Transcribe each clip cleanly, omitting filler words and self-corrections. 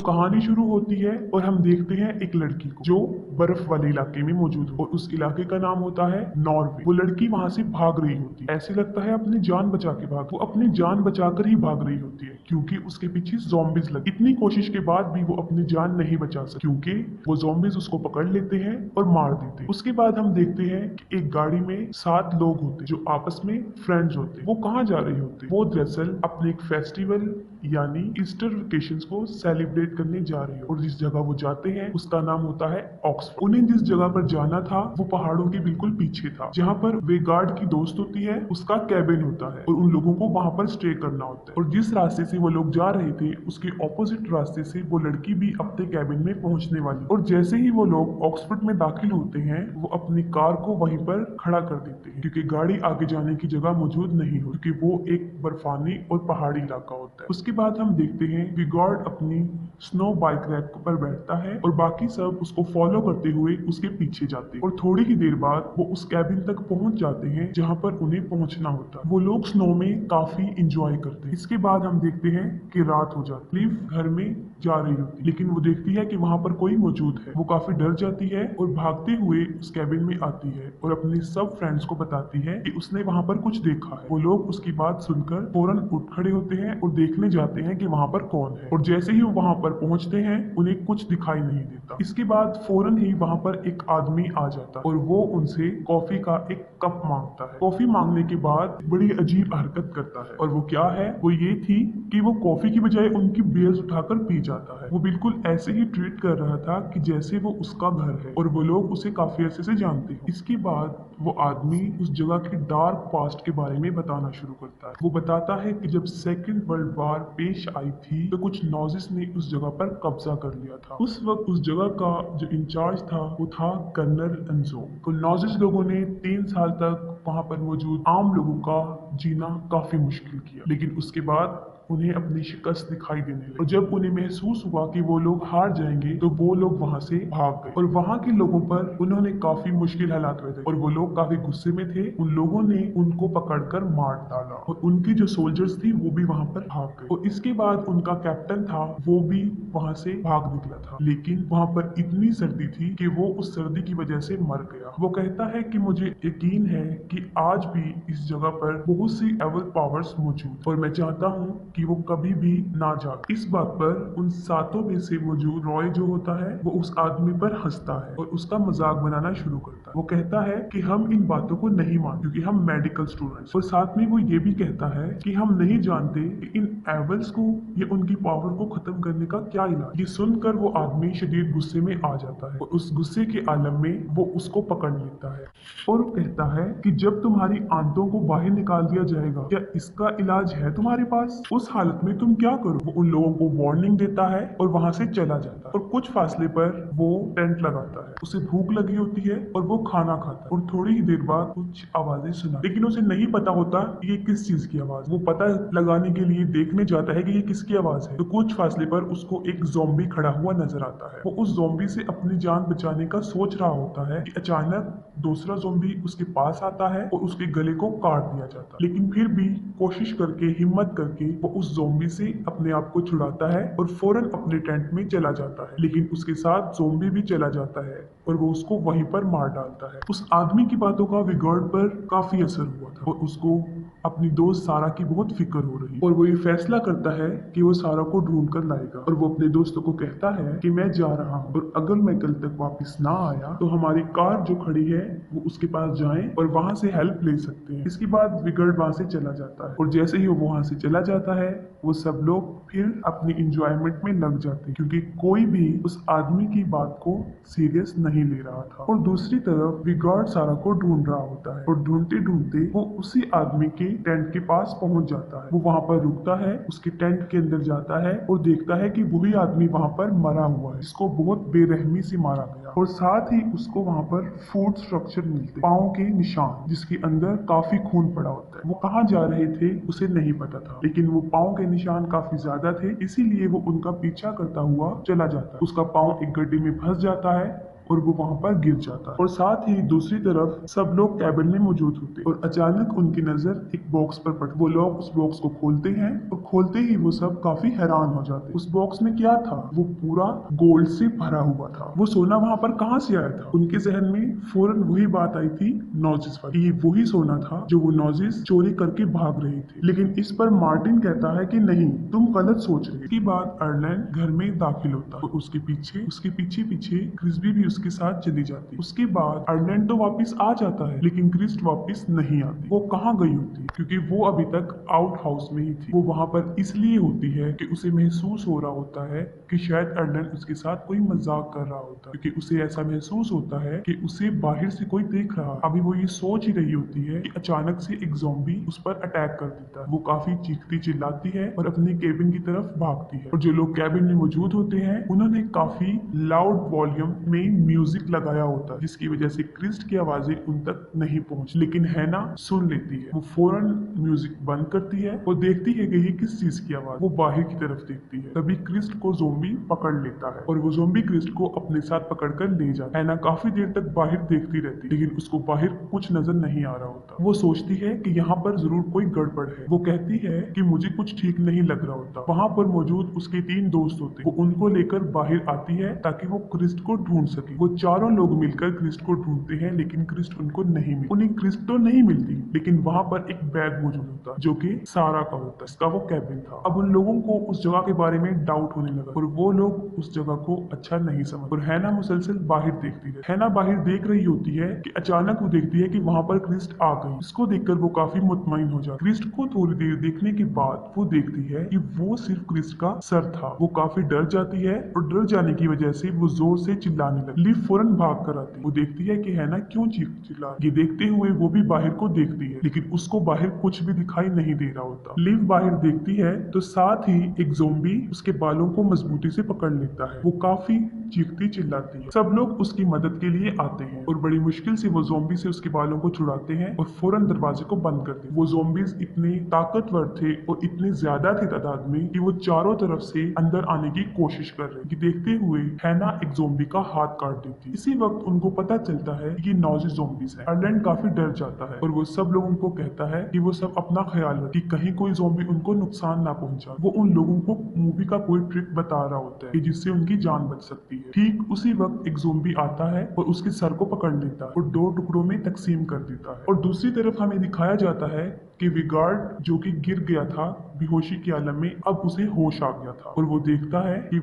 कहानी शुरू होती है और हम देखते हैं एक लड़की को जो बर्फ वाले इलाके में मौजूद हो और उस इलाके का नाम होता है नॉर्वे। वो लड़की वहां से भाग रही होती है, ऐसे लगता है अपनी जान बचा के भाग। वो अपनी जान बचाकर ही भाग रही होती है क्योंकि उसके पीछे ज़ॉम्बीज लगे। इतनी कोशिश के बाद भी वो अपनी जान नहीं बचा सकती क्योंकि वो ज़ॉम्बीज उसको पकड़ लेते हैं और मार देते हैं। उसके बाद हम देखते हैं कि एक गाड़ी में 7 लोग होते हैं जो आपस में फ्रेंड्स होते हैं। वो कहाँ जा रहे होते हैं? वो दरअसल अपने एक फेस्टिवल यानी ईस्टर वेकेशंस को सेलिब्रेट करने जा रही है और जिस जगह वो जाते हैं उसका नाम होता है ऑक्सफोर्ड। उन्हें जिस जगह पर जाना था वो पहाड़ों के बिल्कुल पीछे था, जहाँ पर वे गार्ड की दोस्त होती है उसका कैबिन होता है और उन लोगों को वहां पर स्टे करना होता है। और जिस रास्ते से वो लोग जा रहे थे उसके ऑपोजिट रास्ते से वो लड़की भी अपने कैबिन में पहुंचने वाली। और जैसे ही वो लोग ऑक्सफोर्ड में दाखिल होते हैं वो अपनी कार को वहीं पर खड़ा कर देते हैं क्योंकि गाड़ी आगे जाने की जगह मौजूद नहीं हो, क्योंकि वो एक बर्फानी और पहाड़ी इलाका होता है। उसके बाद हम देखते हैं कि गार्ड अपनी स्नो बाइक रैक पर बैठता है और बाकी सब उसको फॉलो करते हुए उसके पीछे जाते हैं और थोड़ी ही देर बाद वो उस कैबिन तक पहुंच जाते हैं जहां पर उन्हें पहुंचना होता है। वो लोग स्नो में काफी इंजॉय करते हैं। इसके बाद हम देखते हैं कि रात हो जाती है। लिव घर में जा रही होती है लेकिन वो देखती है कि वहां पर कोई मौजूद है। वो काफी डर जाती है और भागते हुए उस कैबिन में आती है और अपने सब फ्रेंड्स को बताती है कि उसने वहां पर कुछ देखा है। वो लोग उसकी बात सुनकर फौरन उठ खड़े होते हैं और देखने जाते हैं कि वहां पर कौन है। और जैसे ही वो वहां पर पहुंचते हैं उन्हें कुछ दिखाई नहीं देता। इसके बाद फौरन ही वहां पर एक आदमी आ जाता है और वो उनसे कॉफी का एक कप मांगता है। कॉफी मांगने के बाद बड़ी अजीब हरकत करता है और वो क्या है, वो ये थी कि वो कॉफी की बजाय उनकी बेल्स उठाकर पी जाता है। वो बिल्कुल ऐसे ही ट्रीट कर रहा था कि जैसे वो उसका घर है और वो लोग उसे काफी अरसे से जानते हैं। इसके बाद वो आदमी उस जगह के डार्क पास्ट के बारे में बताना शुरू करता है। वो बताता है कि जब सेकेंड वर्ल्ड वॉर पेश आई थी तो कुछ नाजिस ने उस जगह पर कब्जा कर लिया था। उस वक्त उस जगह का जो इंचार्ज था वो था कर्नल एंजो। तो नाजिस लोगों ने 3 साल तक वहां पर मौजूद आम लोगों का जीना काफी मुश्किल किया, लेकिन उसके बाद उन्हें अपनी शिकस्त दिखाई देने लगी और जब उन्हें महसूस हुआ कि वो लोग हार जाएंगे तो वो लोग वहां से भाग गए और वहां के लोगों पर उन्होंने काफी मुश्किल हालात हुए थे और वो लोग काफी गुस्से में थे। उन लोगों ने उनको पकड़कर मार डाला और उनके जो सोल्जर्स थी वो भी वहां पर भाग गए और इसके बाद उनका कैप्टन था वो भी वहां से भाग निकला था, लेकिन वहां पर इतनी सर्दी थी कि वो उस सर्दी की वजह से मर गया। वो कहता है कि मुझे यकीन है कि आज भी इस जगह पर बहुत सी एवल पावर्स मौजूद और मैं चाहता हूँ कि वो कभी भी ना जागे। इस बात पर उन 7 में से मौजूद रॉय जो होता है वो उस आदमी पर हंसता है और उसका मजाक बनाना शुरू करता है। वो कहता है कि हम इन बातों को नहीं मानते क्योंकि हम मेडिकल स्टूडेंट्स, और साथ में वो ये भी कहता है कि हम नहीं जानते कि इन एवल्स को या उनकी पावर को खत्म करने का क्या इलाज। ये सुनकर वो आदमी शदीद गुस्से में आ जाता है और उस गुस्से के आलम में वो उसको पकड़ लेता है और कहता है कि जब तुम्हारी आंतों को बाहर निकाल दिया जाएगा क्या इसका इलाज है तुम्हारे पास? उस हालत में तुम क्या करो? वो उन लोगों को वार्निंग देता है और वहां से चला जाता है और कुछ फासले पर वो टेंट लगाता है। उसे भूख लगी होती है और वो खाना खाता है और थोड़ी ही देर बाद कुछ आवाजें सुना, लेकिन उसे नहीं पता होता कि ये किस चीज की आवाज। वो पता लगाने के लिए देखने जाता है कि ये किसकी आवाज है। तो कुछ फासले पर उसको एक ज़ॉम्बी खड़ा हुआ नजर आता है। वो उस ज़ॉम्बी से अपनी जान बचाने का सोच रहा होता है कि अचानक दूसरा ज़ॉम्बी उसके पास आता है और उसके गले को काट दिया जाता है, लेकिन फिर भी कोशिश करके हिम्मत करके वो उस ज़ॉम्बी से अपने आप को छुड़ाता है और फौरन अपने टेंट में चला जाता है, लेकिन उसके साथ ज़ॉम्बी भी चला जाता है और वो उसको वहीं पर मार डालता है। उस आदमी की बातों का विगार्ड पर काफी असर हुआ था और उसको अपनी दोस्त सारा की बहुत फिक्र हो रही और वो ये फैसला करता है कि वो सारा को ढूंढ कर लाएगा और वो अपने दोस्तों को कहता है कि मैं जा रहा हूँ और अगर मैं कल तक वापस ना आया तो हमारी कार जो खड़ी है वो उसके पास जाएं और वहां से हेल्प ले सकते हैं। इसके बाद विगर्ड वहां से चला जाता है और जैसे ही वो वहां से चला जाता है वो सब लोग फिर अपनी इंजॉयमेंट में लग जाते हैं क्योंकि कोई भी उस आदमी की बात को सीरियस नहीं ले रहा था। और दूसरी तरफ विगार्ड सारा को ढूंढ रहा होता है और ढूंढते ढूंढते वो उसी आदमी के टेंट के पास पहुंच जाता है। वो वहां पर रुकता है, उसके टेंट के अंदर जाता है और देखता है कि वही आदमी वहां पर मरा हुआ है जिसको बहुत बेरहमी से मारा गया और साथ ही उसको वहां पर फूड स्ट्रक्चर मिलते, पाँव के निशान जिसके अंदर काफी खून पड़ा होता है। वो कहाँ जा रहे थे उसे नहीं पता था, लेकिन वो पाँव के निशान काफी ज्यादा थे, इसीलिए वो उनका पीछा करता हुआ चला जाता है। उसका पाँव एक गड्ढे में फंस जाता है और वो वहाँ पर गिर जाता है। और साथ ही दूसरी तरफ सब लोग कैबिन में मौजूद होते हैं और अचानक उनकी नजर एक बॉक्स पर पड़ती। वो लोग उस बॉक्स को खोलते हैं और खोलते ही वो सब काफी हैरान हो जाते हैं। उस बॉक्स में क्या था? वो पूरा गोल्ड से भरा हुआ था। वो सोना वहाँ पर कहाँ से आया था? उनके जहन में फौरन वही बात आई थी, नॉजिस वाली। ये वही सोना था जो वो नॉजिस चोरी करके भाग रहे थे। लेकिन इस पर मार्टिन कहता है कि नहीं, तुम गलत सोच रहे हो। इसके बाद आयरलैंड घर में दाखिल होता है और उसके पीछे पीछे क्रिस्बी भी उसके साथ चली जाती है। उसके बाद आयरलैंड तो वापस आ जाता है लेकिन क्रिस्ट वापस नहीं आती। वो कहाँ गई होती है? क्योंकि वो अभी तक आउट हाउस में ही थी। वो वहां पर इसलिए होती है कि उसे महसूस हो रहा होता है कि शायद आयरलैंड उसके साथ कोई मजाक कर रहा होता है, क्योंकि उसे ऐसा महसूस होता है कि उसे बाहर से कोई देख रहा है। अभी वो ये सोच ही रही होती है कि अचानक से एक ज़ॉम्बी उस पर अटैक कर देता है। वो काफी चीखती चिल्लाती है और अपने केबिन की तरफ भागती है। और जो लोग कैबिन में मौजूद होते हैं उन्होंने काफी लाउड वॉल्यूम में म्यूजिक लगाया होता है, जिसकी वजह से क्रिस्ट की आवाजें उन तक नहीं पहुंच। लेकिन हैना सुन लेती है। वो फौरन म्यूजिक बंद करती है और देखती है कि ये किस चीज की आवाज। वो बाहर की तरफ देखती है। तभी क्रिस्ट को ज़ॉम्बी पकड़ लेता है और वो ज़ॉम्बी क्रिस्ट को अपने साथ पकड़कर ले जाता है। हैना काफी देर तक बाहर देखती रहती है लेकिन उसको बाहर कुछ नजर नहीं आ रहा होता। वो सोचती है कि यहाँ पर जरूर कोई गड़बड़ है। वो कहती है कि मुझे कुछ ठीक नहीं लग रहा होता। वहाँ पर मौजूद उसके 3 दोस्त होते, वो उनको लेकर बाहर आती है ताकि वो क्रिस्ट को ढूंढ सके। वो चारों लोग मिलकर क्रिस्ट को ढूंढते हैं लेकिन क्रिस्ट उनको नहीं मिलती। उन्हें क्रिस्ट तो नहीं मिलती लेकिन वहाँ पर एक बैग मौजूद होता जो कि सारा का होता, इसका वो कैबिन था। अब उन लोगों को उस जगह के बारे में डाउट होने लगा और वो लोग उस जगह को अच्छा नहीं समझ। और हैना मुसलसल बाहर देखती है। हैना बाहर देख रही होती है कि अचानक वो देखती है कि वहाँ पर क्रिस्ट आ गई। इसको देखकर वो काफी मुतमईन हो जाती। क्रिस्ट को थोड़ी देर देखने के बाद वो देखती है कि वो सिर्फ क्रिस्ट का सर था। वो काफी डर जाती है और डर जाने की वजह से वो जोर से चिल्लाने लगती। लिव फौरन भाग कर आती। वो देखती है कि हैना क्यों चिल्ला। ये देखते हुए वो भी बाहर को देखती है लेकिन उसको बाहर कुछ भी दिखाई नहीं दे रहा होता। लिव बाहर देखती है तो साथ ही एक ज़ॉम्बी उसके बालों को मजबूती से पकड़ लेता है। वो काफी चीखती चिल्लाती है। सब लोग उसकी मदद के लिए आते हैं और बड़ी मुश्किल से वो ज़ॉम्बी से उसके बालों को छुड़ाते हैं और फौरन दरवाजे को बंद करते हैं। वो ज़ॉम्बीज इतने ताकतवर थे और इतने ज्यादा थे तादाद में कि वो चारों तरफ से अंदर आने की कोशिश कर रहे। देखते हुए हैना एक ज़ॉम्बी का हाथ काट देती। इसी वक्त उनको पता चलता है कि ये नॉजी ज़ॉम्बीज है। आयरलैंड काफी डर जाता है और वो सब लोगों को कहता है कि वो सब अपना ख्याल रखें कि कहीं कोई ज़ॉम्बी उनको नुकसान ना पहुंचा। वो उन लोगों को मूवी का कोई ट्रिक बता रहा होता है कि जिससे उनकी जान बच सकती है। ठीक उसी वक्त एक ज़ॉम्बी आता है और उसके सर को पकड़ लेता है और 2 टुकड़ों में तकसीम कर देता है। और दूसरी तरफ हमें दिखाया जाता है कि विगार्ड जो कि गिर गया था बेहोशी के आलम में, अब उसे होश आ गया था और वो देखता है कि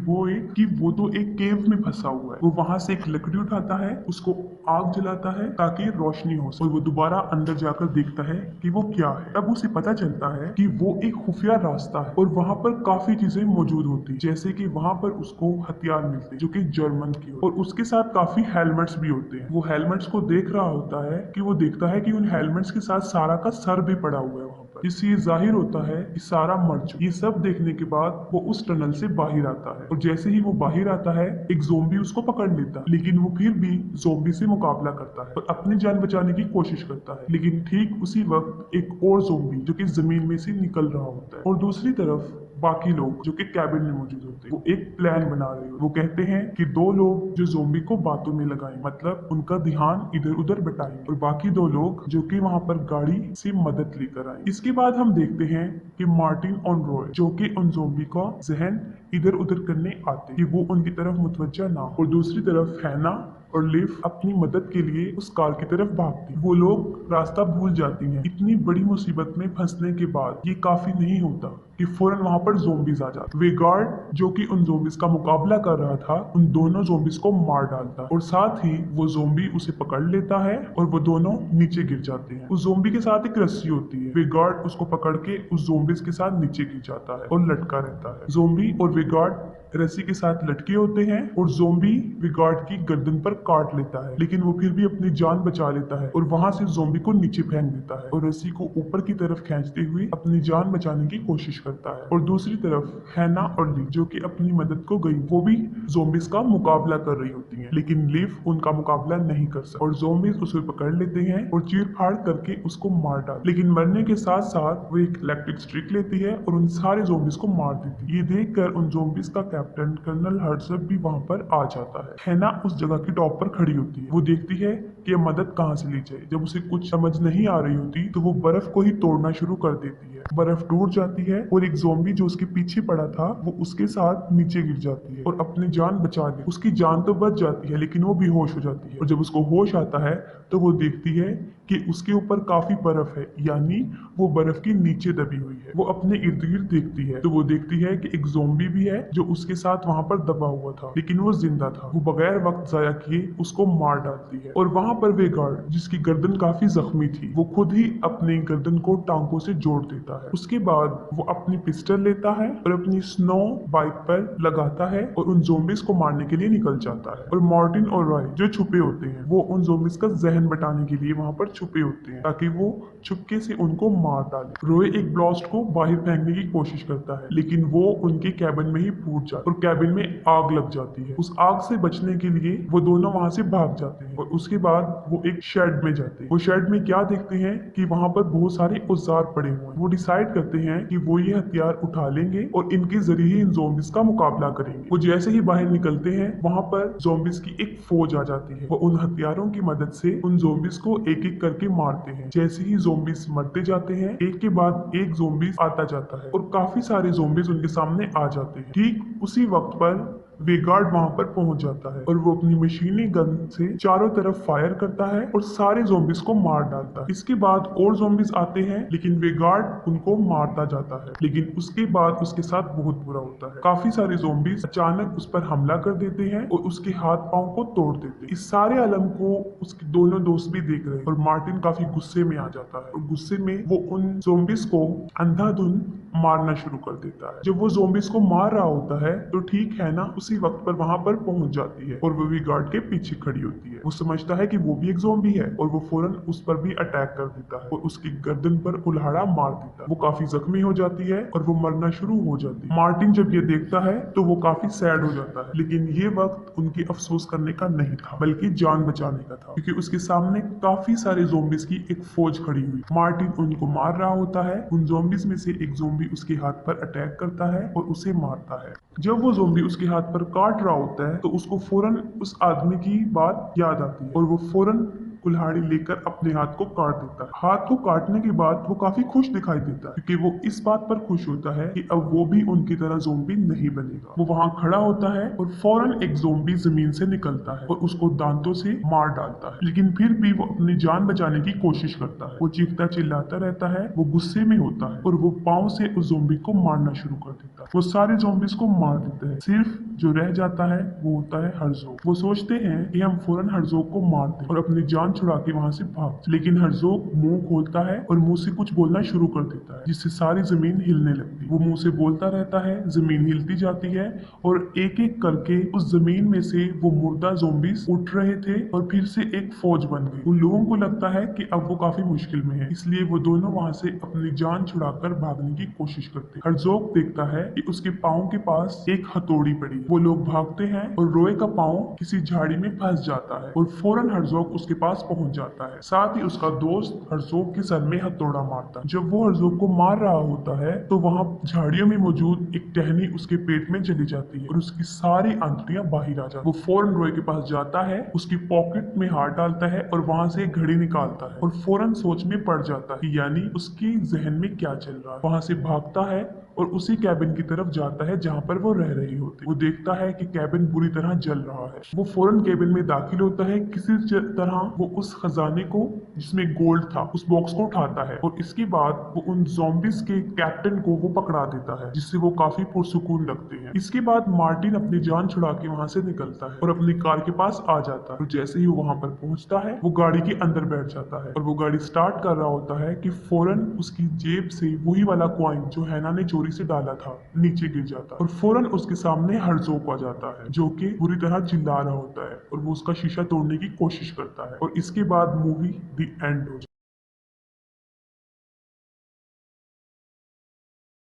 वो तो एक केव में फंसा हुआ है। वो वहां से एक लकड़ी उठाता है, उसको आग जलाता है ताकि रोशनी हो और वो दोबारा अंदर जाकर देखता है कि वो क्या है। तब उसे पता चलता है कि वो एक खुफिया रास्ता है और वहां पर काफी चीजें मौजूद होती, जैसे कि वहां पर उसको हथियार मिलते जो कि जर्मन की और उसके साथ काफी हेलमेट्स भी होते हैं। वो हेलमेट्स को देख रहा होता है कि वो देखता है कि उन हेलमेट्स के साथ सारा का सर भी पड़ा हुआ है वहां पर, जिससे ये जाहिर होता है कि सारा मर चुका। ये सब देखने के बाद वो उस टनल से बाहर आता है और जैसे ही वो बाहर आता है एक ज़ॉम्बी उसको पकड़ लेता है, लेकिन वो फिर भी ज़ॉम्बी से मुकाबला करता है और अपनी जान बचाने की कोशिश करता है। लेकिन ठीक उसी वक्त एक और ज़ॉम्बी जो कि जमीन में से निकल रहा होता है और दूसरी तरफ बाकी लोग जो कि कैबिन में मौजूद होते हैं वो एक प्लान बना रहे हो। वो कहते हैं कि 2 लोग जो ज़ॉम्बी को बातों में लगाएं, मतलब उनका ध्यान इधर उधर बटाएं और बाकी 2 लोग जो कि वहां पर गाड़ी से मदद लेकर आए। इसके बाद हम देखते हैं कि मार्टिन और रॉय जो कि उन ज़ॉम्बी का जहन इधर उधर करने आते कि वो उनकी तरफ मुतवज्जा ना हो और दूसरी तरफ हैना और लिव अपनी मदद के लिए उस कार की तरफ भागती। वो लोग रास्ता भूल जाती हैं। इतनी बड़ी मुसीबत में फंसने के बाद ये काफी नहीं होता कि फौरन वहां पर ज़ॉम्बीज आ जाते। वे गार्ड जो कि उन ज़ॉम्बीज का मुकाबला कर रहा था उन दोनों ज़ॉम्बीज को मार डालता है और साथ ही वो ज़ॉम्बी उसे पकड़ लेता है और वो दोनों नीचे गिर जाते हैं। उस ज़ॉम्बी के साथ एक रस्सी होती है। वे गार्ड उसको पकड़ के उस ज़ॉम्बीज के साथ नीचे गिर जाता है और लटका रहता है। ज़ॉम्बी और वे गार्ड रस्सी के साथ लटके होते हैं और ज़ॉम्बी विगार्ड की गर्दन पर काट लेता है, लेकिन वो फिर भी अपनी जान बचा लेता है और वहां से ज़ॉम्बी को नीचे फेंक देता है और रस्सी को ऊपर की तरफ खींचते हुए अपनी जान बचाने की कोशिश करता है। और दूसरी तरफ हैना और लिव जो कि अपनी मदद को गई, वो भी ज़ॉम्बीज का मुकाबला कर रही होती हैं, लेकिन लिव उनका मुकाबला नहीं कर सकती और ज़ॉम्बीज उसे पकड़ लेते हैं और चीर फाड़ करके उसको मार डालते। लेकिन मरने के साथ साथ वो एक इलेक्ट्रिक स्ट्रिक लेती है और उन सारे ज़ॉम्बीज को मार देती है। ये देखकर उन ज़ॉम्बीज का कैप्टन कर्नल हर्जब भी वहाँ पर आ जाता है। हैना उस जगह की टॉप पर खड़ी होती है। वो देखती है कि ये मदद कहाँ से ली जाए। जब उसे कुछ समझ नहीं आ रही होती तो वो बर्फ को ही तोड़ना शुरू कर देती है। बर्फ टूट जाती है और एक ज़ॉम्बी जो उसके पीछे पड़ा था वो उसके साथ नीचे गिर जाती है और अपनी जान बचा ले। उसकी जान तो बच जाती है लेकिन वो बेहोश हो जाती है और जब उसको होश आता है तो वो देखती है कि उसके ऊपर काफी बर्फ है, यानी वो बर्फ के नीचे दबी हुई है। वो अपने इर्द गिर्द देखती है तो वो देखती है कि एक ज़ॉम्बी भी है जो उसके साथ वहां पर दबा हुआ था, लेकिन वो जिंदा था। वो बगैर वक्त जाया किए उसको मार डालती है और वहां पर वे गार्ड जिसकी गर्दन काफी जख्मी थी वो खुद ही अपनी गर्दन को टांगों से जोड़ देता है। उसके बाद वो अपनी पिस्टल लेता है और अपनी स्नो बाइक पर लगाता है और उन ज़ॉम्बीज को मारने के लिए निकल जाता है। और मार्टिन और रॉय जो छुपे होते हैं वो उन ज़ॉम्बीज का जहन बटाने के लिए वहां पर छुपे होते हैं ताकि वो चुपके से उनको मार डाले। रॉय एक ब्लास्ट को बाहर फेंकने की कोशिश करता है लेकिन वो उनके कैबिन में ही फूट जाता है और कैबिन में आग लग जाती है। उस आग से बचने के लिए वो दोनों वहां से भाग जाते हैं और उसके बाद वो एक शेड में जाते हैं। वो शेड में क्या देखते हैं कि वहां पर बहुत सारे औजार पड़े हुए हैं। वो डिसाइड करते हैं कि वो ये हथियार उठा लेंगे और इनके जरिए ही इन ज़ॉम्बीज का मुकाबला करेंगे। वो जैसे ही बाहर निकलते हैं वहां पर ज़ॉम्बीज की एक फौज आ जाती है। वो उन हथियारों की मदद से उन ज़ॉम्बीज को एक एक करके मारते हैं। जैसे ही ज़ॉम्बीज मरते जाते हैं एक के बाद एक ज़ॉम्बीज आता जाता है और काफी सारे ज़ॉम्बीज उनके सामने आ जाते हैं। ठीक उसी वक्त पर वेगार्ड वहां पर पहुंच जाता है और वो अपनी मशीनी गन से चारों तरफ फायर करता है और सारे ज़ॉम्बीज को मार डालता है। इसके बाद और ज़ॉम्बीज आते हैं लेकिन वेगार्ड उनको मारता जाता है, लेकिन उसके बाद उसके साथ बहुत बुरा होता है। काफी सारे ज़ॉम्बीज अचानक उस पर हमला कर देते हैं और उसके हाथ पांव को तोड़ देते हैं। इस सारे आलम को उसके दोनों दोस्त भी देख रहे हैं और मार्टिन काफी गुस्से में आ जाता है और गुस्से में वो उन ज़ॉम्बीज को अंधाधुंध मारना शुरू कर देता है। जब वो ज़ॉम्बीज को मार रहा होता है तो ठीक है ना उसी वक्त पर वहां पर पहुंच जाती है और वो भी गार्ड के पीछे खड़ी होती है। वो समझता है कि वो भी एक ज़ॉम्बी है और वो फौरन उस पर भी अटैक कर देता है और उसकी गर्दन पर कुल्हाड़ा मार देता है। वो काफी जख्मी हो जाती है और वो मरना शुरू हो जाती है। मार्टिन जब ये देखता है तो वो काफी सैड हो जाता है, लेकिन ये वक्त उनकी अफसोस करने का नहीं था बल्कि जान बचाने का था, क्योंकि उसके सामने काफी सारे ज़ॉम्बीज की एक फौज खड़ी हुई। मार्टिन उनको मार रहा होता है। उन ज़ॉम्बीज में से एक ज़ॉम्बी उसके हाथ पर अटैक करता है और उसे मारता है। जब वो ज़ॉम्बी उसके हाथ पर काट रहा होता है तो उसको फौरन उस आदमी की बात याद आती है और वो फौरन कुल्हाड़ी लेकर अपने हाथ को काट देता है। हाथ को काटने के बाद वो काफी खुश दिखाई देता है क्योंकि वो इस बात पर खुश होता है कि अब वो भी उनकी तरह ज़ॉम्बी नहीं बनेगा। वो वहां खड़ा होता है और फौरन एक ज़ॉम्बी जमीन से निकलता है और उसको दांतों से मार डालता है, लेकिन फिर भी वो अपनी जान बचाने की कोशिश करता है। वो चीखता चिल्लाता रहता है, वो गुस्से में होता है और वो पाँव से उस ज़ॉम्बी को मारना शुरू कर देता है। वो सारे ज़ॉम्बीज को मार देते हैं, सिर्फ जो रह जाता है वो होता है हर्ज़ोग। वो सोचते हैं कि हम फौरन हर्ज़ोग को मार दें और अपनी जान छुड़ा के वहां से भाग, लेकिन हर्ज़ोग मुंह खोलता है और मुंह से कुछ बोलना शुरू कर देता है जिससे सारी जमीन हिलने लगती है। वो मुंह से बोलता रहता है, जमीन हिलती जाती है और एक एक करके उस जमीन में से वो मुर्दा ज़ॉम्बीज उठ रहे थे और फिर से एक फौज बन गई। उन लोगों को लगता है कि अब वो काफी मुश्किल में है, इसलिए वो दोनों वहां से अपनी जान छुड़ाकर भागने की कोशिश करते हैं। हर्ज़ोग देखता है कि उसके पाँव के पास एक हथौड़ी पड़ी है। वो लोग भागते हैं और रॉय का पाँव किसी झाड़ी में फंस जाता है और फौरन हर्ज़ोग उसके पास पहुंच जाता है। साथ ही उसका दोस्त हर्ज़ोग के सर में हथौड़ा मारता है। जब वो हर्ज़ोग को मार रहा होता है तो वहां झाड़ियों में मौजूद एक टहनी उसके पेट में चली जाती है और उसकी सारी आंतड़ियां बाहर आ जाती है। वो फौरन रॉय के पास जाता है, उसकी पॉकेट में हाथ डालता है और वहां से एक घड़ी निकालता है और फौरन सोच में पड़ जाता है, यानी उसकी जहन में क्या चल रहा है। वहां से भागता है और उसी कैबिन की तरफ जाता है जहाँ पर वो रह रही होती है। वो देखता है कि कैबिन बुरी तरह जल रहा है। वो फौरन कैबिन में दाखिल होता है। किसी तरह वो उस खजाने को जिसमें गोल्ड था उस बॉक्स को उठाता है और इसके बाद वो उन ज़ॉम्बीज के कैप्टन को वो पकड़ा देता है, जिससे वो काफी पुरसुकून लगते हैं। इसके बाद मार्टिन अपनी जान छुड़ा के वहां से निकलता है और अपनी कार के पास आ जाता है और जैसे ही वो वहां पर पहुंचता है वो गाड़ी के अंदर बैठ जाता है और वो गाड़ी स्टार्ट कर रहा होता है कि फौरन उसकी जेब से वही वाला कॉइन जो हैना ने चोरी से डाला था नीचे गिर जाता है और फौरन उसके सामने हर्ज़ोग आ जाता है जो कि बुरी तरह चिल्ला रहा होता है और वो उसका शीशा तोड़ने की कोशिश करता है और इसके बाद मूवी द एंड हो जाती है।